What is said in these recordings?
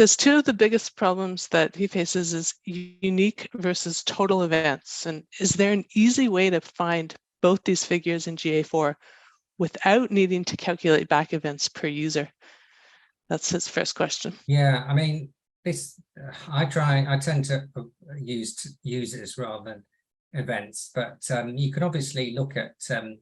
says two of the biggest problems that he faces is unique versus total events. And is there an easy way to find both these figures in GA4 without needing to calculate back events per user? That's his first question. Yeah, I mean, I tend to use users rather than events, but you can obviously look at, I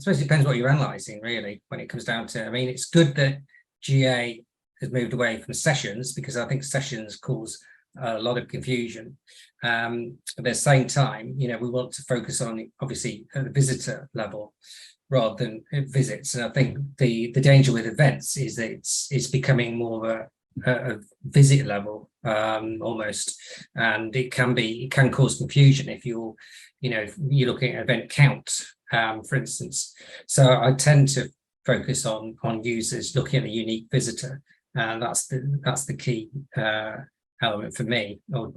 suppose it depends what you're analyzing really when it comes down to, I mean, it's good that GA has moved away from sessions, because I think sessions cause a lot of confusion. At the same time, you know, we want to focus on obviously at the visitor level rather than visits. And I think the danger with events is that it's becoming more of a visit level almost, and it can cause confusion if you're looking at event count, for instance. So I tend to focus on users looking at the unique visitor, and that's the key element for me, or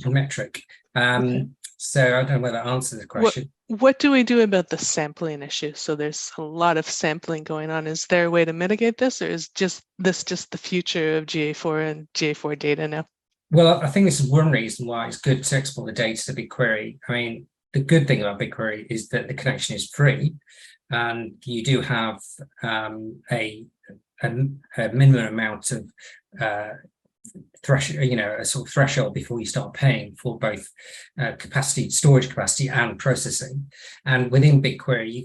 metric. Okay. So I don't know whether that answers the question. What do we do about the sampling issue? So there's a lot of sampling going on. Is there a way to mitigate this, or is this just the future of GA4 and GA4 data now? Well, I think this is one reason why it's good to export the data to BigQuery. I mean, the good thing about BigQuery is that the connection is free, and you do have a minimum amount of a sort of threshold before you start paying for both storage capacity and processing. And within BigQuery,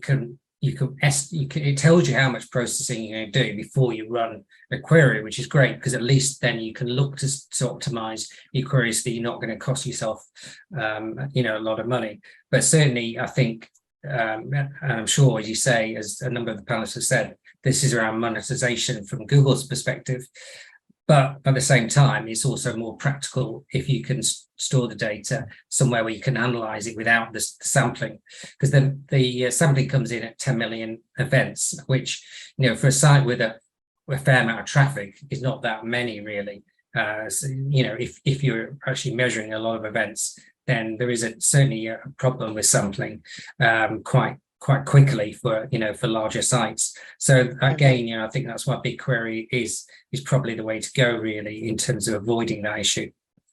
it tells you how much processing you're going to do before you run a query, which is great, because at least then you can look to optimize your queries so that you're not going to cost yourself a lot of money. But certainly I think, and I'm sure, as you say, as a number of the panelists have said, this is around monetization from Google's perspective. But at the same time, it's also more practical if you can store the data somewhere where you can analyze it without the sampling, because the sampling comes in at 10 million events, which, for a site with a fair amount of traffic is not that many really. So, if you're actually measuring a lot of events, then there is certainly a problem with sampling quite quickly for larger sites. So again, I think that's why BigQuery is probably the way to go really in terms of avoiding that issue.